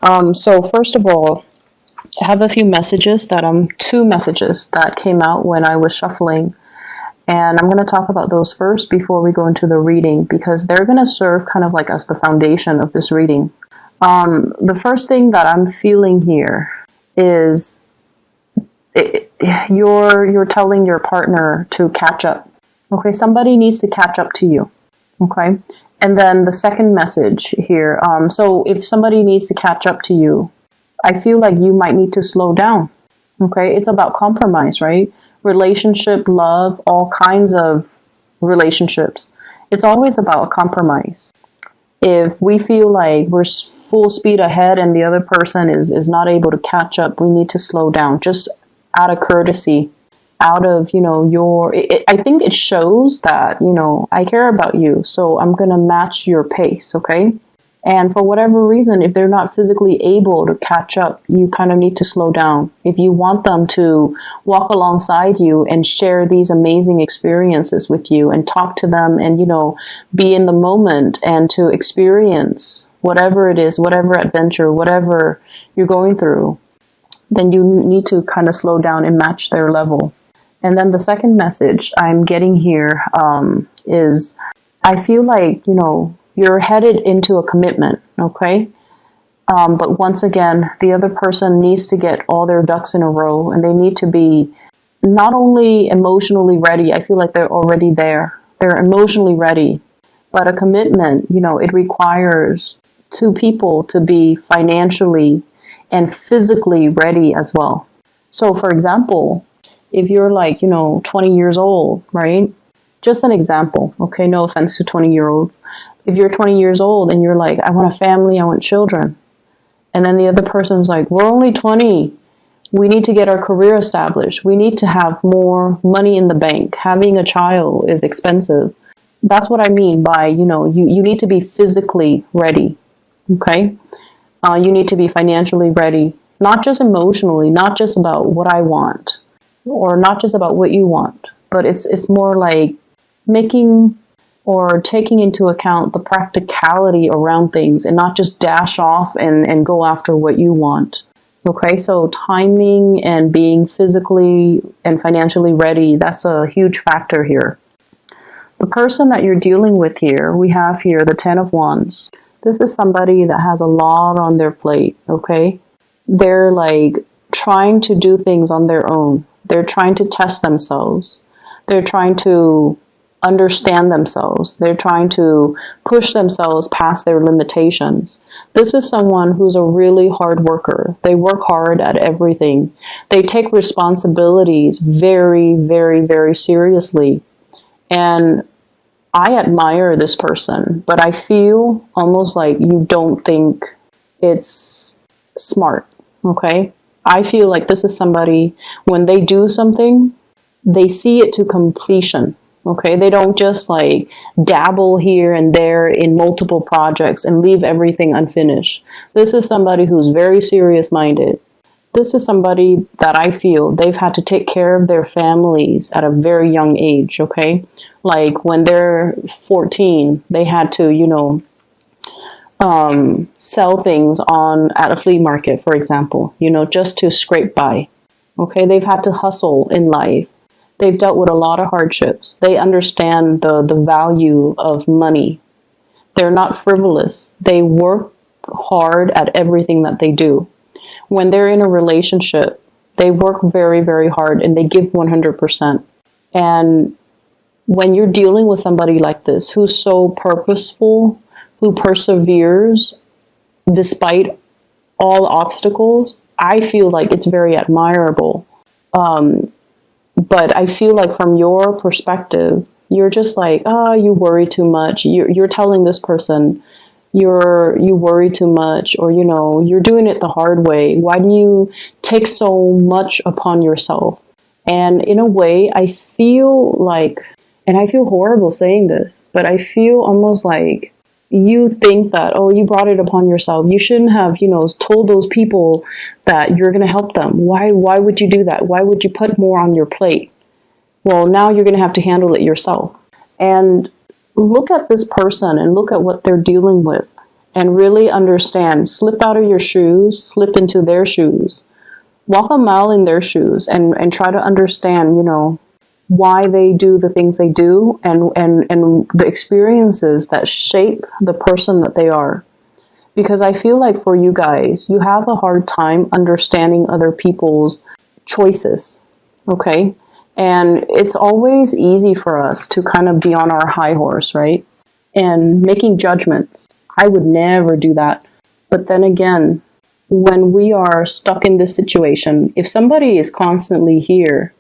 So first of all, I have a few messages two messages that came out when I was shuffling. And I'm going to talk about those first before we go into the reading, because they're going to serve kind of like as the foundation of this reading. The first thing that I'm feeling here is you're telling your partner to catch up. Okay, somebody needs to catch up to you. Okay, and then the second message here. So if somebody needs to catch up to you, I feel like you might need to slow down. Okay, it's about compromise, right? Relationship, love, all kinds of relationships. It's always about a compromise. If we feel like we're full speed ahead and the other person is not able to catch up, we need to slow down, just out of courtesy, out of, I think it shows that, I care about you, so I'm going to match your pace, okay? And for whatever reason, if they're not physically able to catch up, you kind of need to slow down. If you want them to walk alongside you and share these amazing experiences with you and talk to them and, be in the moment and to experience whatever it is, whatever adventure, whatever you're going through, then you need to kind of slow down and match their level. And then the second message I'm getting here is I feel like, you're headed into a commitment, okay? But once again, the other person needs to get all their ducks in a row, and they need to be not only emotionally ready, I feel like they're already there. They're emotionally ready. But a commitment, it requires two people to be financially and physically ready as well. So for example, if you're like, 20 years old, right? Just an example, okay? No offense to 20-year-olds. If you're 20 years old and you're like, I want a family, I want children. And then the other person's like, we're only 20. We need to get our career established. We need to have more money in the bank. Having a child is expensive. That's what I mean by, you need to be physically ready, okay? You need to be financially ready, not just emotionally, not just about what I want, or not just about what you want, but it's more like making or taking into account the practicality around things and not just dash off and go after what you want. Okay, so timing and being physically and financially ready, that's a huge factor here. The person that you're dealing with here, we have here the 10 of Wands. This is somebody that has a lot on their plate, okay? They're like trying to do things on their own. They're trying to test themselves. They're trying to understand themselves. They're trying to push themselves past their limitations. This is someone who's a really hard worker. They work hard at everything. They take responsibilities very, very, very seriously. And I admire this person, but I feel almost like you don't think it's smart, okay? I feel like this is somebody, when they do something, they see it to completion. Okay, they don't just like dabble here and there in multiple projects and leave everything unfinished. This is somebody who's very serious-minded. This is somebody that I feel they've had to take care of their families at a very young age, okay? Like when they're 14, they had to, sell things at a flea market, for example, just to scrape by. Okay, they've had to hustle in life. They've dealt with a lot of hardships. They understand the value of money. They're not frivolous. They work hard at everything that they do. When they're in a relationship, they work very, very hard and they give 100%. And when you're dealing with somebody like this, who's so purposeful, who perseveres despite all obstacles, I feel like it's very admirable. But I feel like from your perspective, you're just like, you worry too much. You're telling this person you worry too much, or, you're doing it the hard way. Why do you take so much upon yourself? And in a way, I feel like, and I feel horrible saying this, but I feel almost like you think that, you brought it upon yourself. You shouldn't have, told those people that you're going to help them. Why would you do that? Why would you put more on your plate? Well, now you're going to have to handle it yourself. And look at this person and look at what they're dealing with and really understand. Slip out of your shoes, slip into their shoes, walk a mile in their shoes, and try to understand, you know, why they do the things they do, and the experiences that shape the person that they are. Because I feel like for you guys, you have a hard time understanding other people's choices, okay? And it's always easy for us to kind of be on our high horse, right? And making judgments. I would never do that. But then again, when we are stuck in this situation, if somebody is constantly here,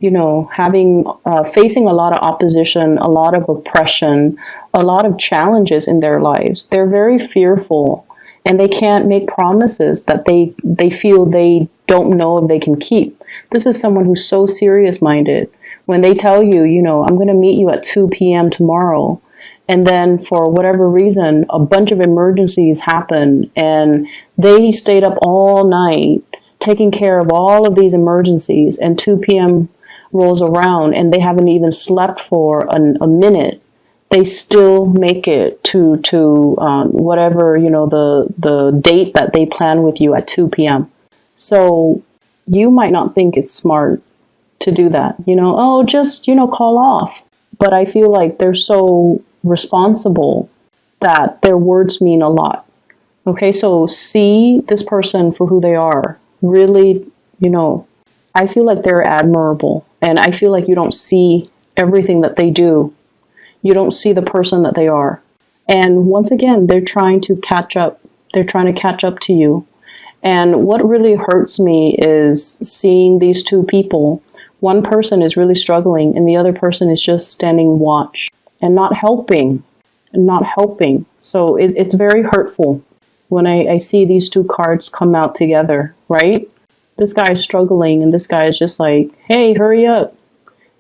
you know, having, facing a lot of opposition, a lot of oppression, a lot of challenges in their lives, they're very fearful, and they can't make promises that they feel they don't know if they can keep. This is someone who's so serious-minded. When they tell you, you know, I'm going to meet you at 2 p.m. tomorrow, and then for whatever reason, a bunch of emergencies happen, and they stayed up all night taking care of all of these emergencies, and 2 p.m. rolls around and they haven't even slept for a minute, they still make it to whatever, you know, the date that they plan with you at 2 p.m. So you might not think it's smart to do that, you know, oh, just, you know, call off. But I feel like they're so responsible that their words mean a lot. Okay, so see this person for who they are. Really, you know, I feel like they're admirable, and I feel like you don't see everything that they do. You don't see the person that they are. And once again, they're trying to catch up. They're trying to catch up to you. And what really hurts me is seeing these two people. One person is really struggling, and the other person is just standing watch and not helping. So it's very hurtful when I see these two cards come out together, right? This guy is struggling, and this guy is just like, hey, hurry up.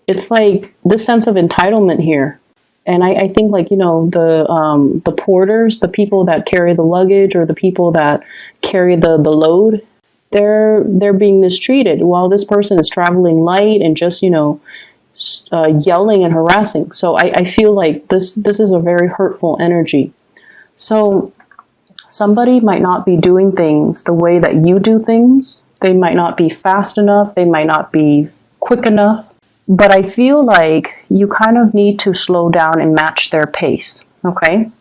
It's like this sense of entitlement here. And I think, like, you know, the porters, the people that carry the luggage, or the people that carry the load, they're being mistreated while this person is traveling light and just, you know, yelling and harassing. So I feel like this is a very hurtful energy. So somebody might not be doing things the way that you do things. They might not be fast enough. They might not be quick enough. But I feel like you kind of need to slow down and match their pace, okay?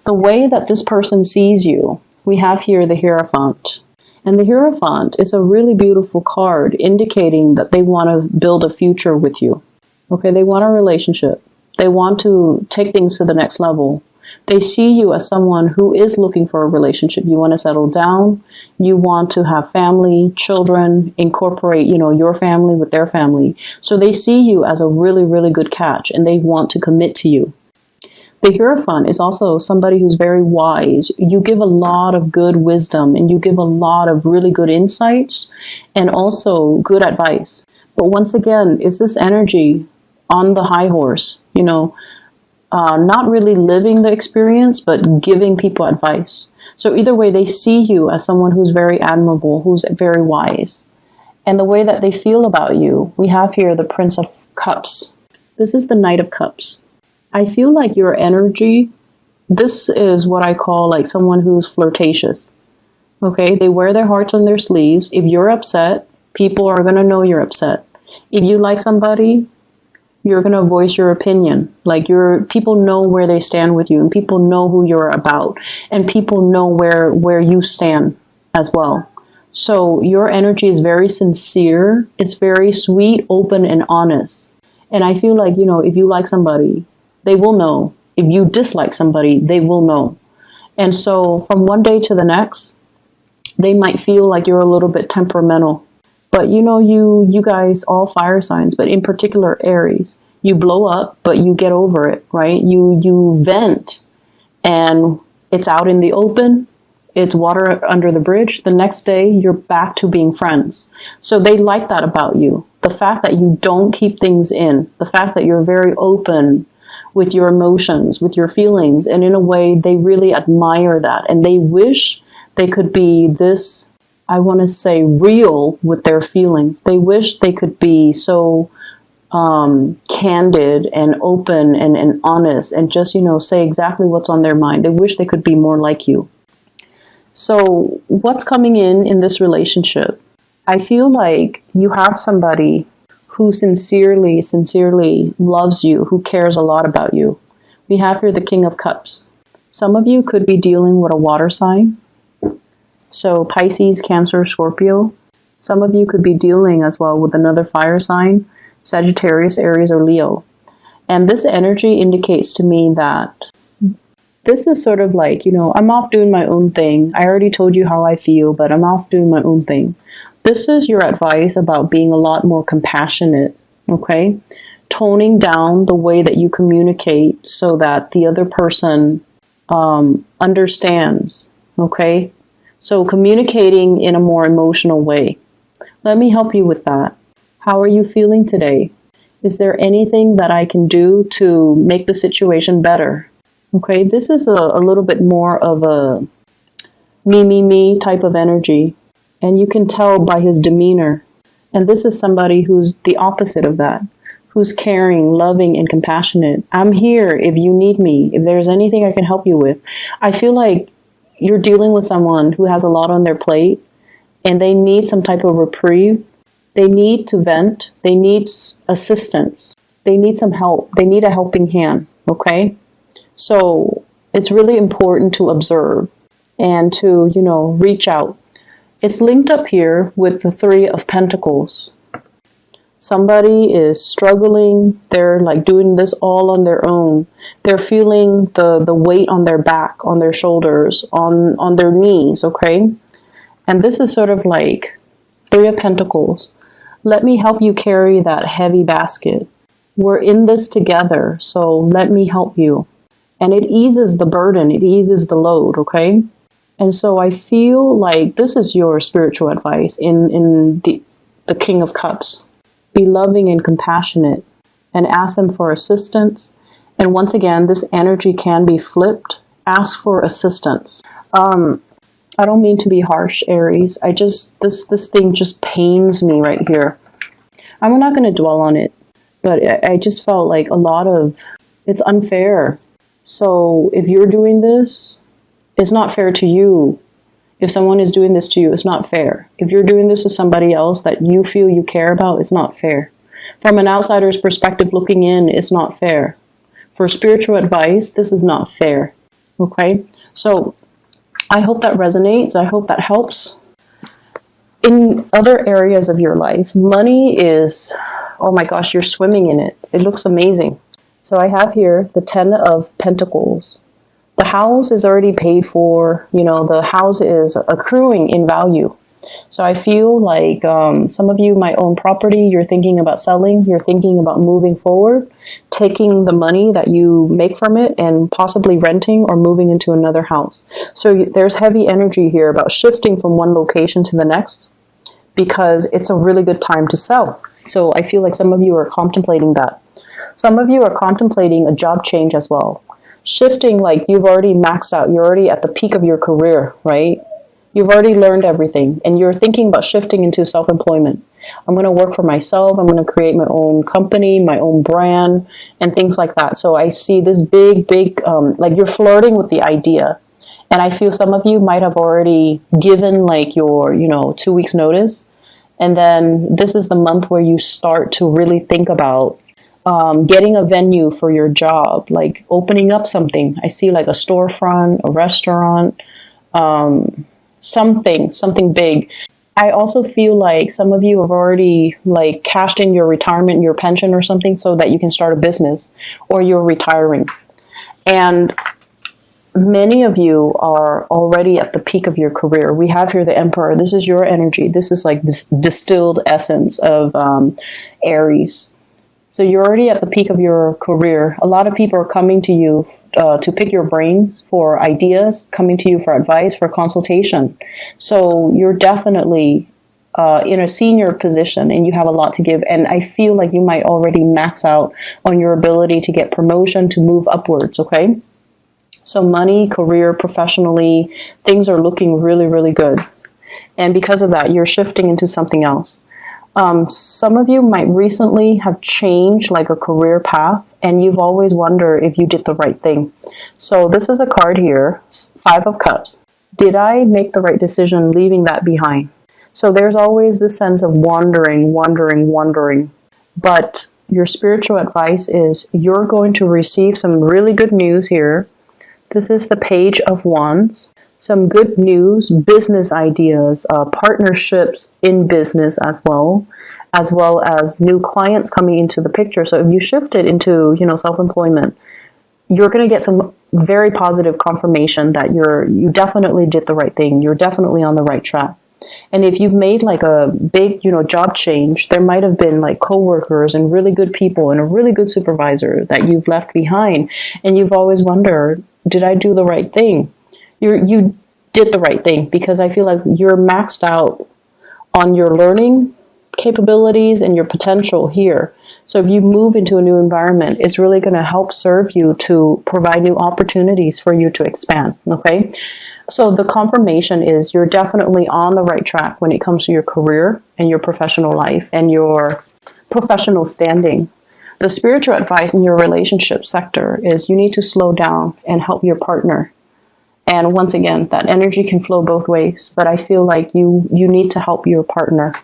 The way that this person sees you, we have here the Hierophant. And the Hierophant is a really beautiful card indicating that they want to build a future with you. Okay, they want a relationship. They want to take things to the next level. They see you as someone who is looking for a relationship. You want to settle down. You want to have family, children, incorporate, you know, your family with their family. So they see you as a really, really good catch, and they want to commit to you. The Hierophant is also somebody who's very wise. You give a lot of good wisdom, and you give a lot of really good insights and also good advice. But once again, is this energy on the high horse, you know, not really living the experience, but giving people advice. So either way, they see you as someone who's very admirable, who's very wise. And the way that they feel about you, we have here the Prince of Cups. This is the Knight of Cups. I feel like your energy, this is what I call like someone who's flirtatious. Okay, they wear their hearts on their sleeves. If you're upset, people are going to know you're upset. If you like somebody, you're going to voice your opinion. Like people know where they stand with you, and people know who you're about, and people know where you stand as well. So your energy is very sincere. It's very sweet, open, and honest. And I feel like, you know, if you like somebody, they will know. If you dislike somebody, they will know. And so from one day to the next, they might feel like you're a little bit temperamental. But you know, you guys, all fire signs, but in particular Aries, you blow up, but you get over it, right? You vent, and it's out in the open. It's water under the bridge. The next day, you're back to being friends. So they like that about you. The fact that you don't keep things in, the fact that you're very open with your emotions, with your feelings, and in a way, they really admire that, and they wish they could be this, I want to say, real with their feelings. They wish they could be so candid and open and honest, and just, you know, say exactly what's on their mind. They wish they could be more like you. So what's coming in this relationship? I feel like you have somebody who sincerely loves you, who cares a lot about you. We have here the King of Cups. Some of you could be dealing with a water sign. So Pisces, Cancer, Scorpio. Some of you could be dealing as well with another fire sign, Sagittarius, Aries, or Leo. And this energy indicates to me that this is sort of like, you know, I'm off doing my own thing. I already told you how I feel, but I'm off doing my own thing. This is your advice about being a lot more compassionate, okay? Toning down the way that you communicate so that the other person understands, okay? So communicating in a more emotional way. Let me help you with that. How are you feeling today? Is there anything that I can do to make the situation better? Okay, this is a little bit more of a me type of energy. And you can tell by his demeanor. And this is somebody who's the opposite of that. Who's caring, loving, and compassionate. I'm here if you need me. If there's anything I can help you with. I feel like you're dealing with someone who has a lot on their plate. And they need some type of reprieve. They need to vent. They need assistance. They need some help. They need a helping hand. Okay? So it's really important to observe and to, you know, reach out. It's linked up here with the Three of Pentacles. Somebody is struggling. They're like doing this all on their own. They're feeling the weight on their back, on their shoulders, on their knees, okay? And this is sort of like Three of Pentacles. Let me help you carry that heavy basket. We're in this together, so let me help you. And it eases the burden, it eases the load, okay? And so I feel like this is your spiritual advice in the King of Cups. Be loving and compassionate and ask them for assistance. And once again, this energy can be flipped. Ask for assistance. I don't mean to be harsh, Aries. This thing just pains me right here. I'm not going to dwell on it, but I just felt like it's unfair. So if you're doing this, it's not fair to you. If someone is doing this to you, it's not fair. If you're doing this to somebody else that you feel you care about, it's not fair. From an outsider's perspective looking in, it's not fair. For spiritual advice, this is not fair. Okay? So I hope that resonates. I hope that helps. In other areas of your life, money is, oh my gosh, you're swimming in it. It looks amazing. So I have here the Ten of Pentacles. The house is already paid for. You know, the house is accruing in value. So I feel like some of you might own property. You're thinking about selling. You're thinking about moving forward, taking the money that you make from it and possibly renting or moving into another house. So there's heavy energy here about shifting from one location to the next because it's a really good time to sell. So I feel like some of you are contemplating that. Some of you are contemplating a job change as well. Shifting, like you've already maxed out. You're already at the peak of your career, right? You've already learned everything. And you're thinking about shifting into self-employment. I'm going to work for myself. I'm going to create my own company, my own brand, and things like that. So I see this big, like you're flirting with the idea. And I feel some of you might have already given like your, 2 weeks notice. And then this is the month where you start to really think about getting a venue for your job, like opening up something. I see like a storefront, a restaurant, something big. I also feel like some of you have already like cashed in your retirement, your pension or something so that you can start a business, or you're retiring. And many of you are already at the peak of your career. We have here the Emperor. This is your energy. This is like this distilled essence of Aries. So you're already at the peak of your career. A lot of people are coming to you to pick your brains for ideas, coming to you for advice, for consultation. So you're definitely in a senior position and you have a lot to give. And I feel like you might already max out on your ability to get promotion, to move upwards, okay? So money, career, professionally, things are looking really, really good. And because of that, you're shifting into something else. Some of you might recently have changed like a career path and you've always wondered if you did the right thing. So this is a card here, Five of Cups. Did I make the right decision leaving that behind? So there's always this sense of wondering. But your spiritual advice is you're going to receive some really good news here. This is the Page of Wands. Some good news, business ideas, partnerships in business as well as new clients coming into the picture. So if you shift it into, self-employment, you're going to get some very positive confirmation that you definitely did the right thing. You're definitely on the right track. And if you've made like a big, job change, there might have been like coworkers and really good people and a really good supervisor that you've left behind. And you've always wondered, did I do the right thing? You did the right thing, because I feel like you're maxed out on your learning capabilities and your potential here. So if you move into a new environment, it's really going to help serve you to provide new opportunities for you to expand. Okay. So the confirmation is you're definitely on the right track when it comes to your career and your professional life and your professional standing. The spiritual advice in your relationship sector is you need to slow down and help your partner. And once again, that energy can flow both ways, but I feel like you need to help your partner.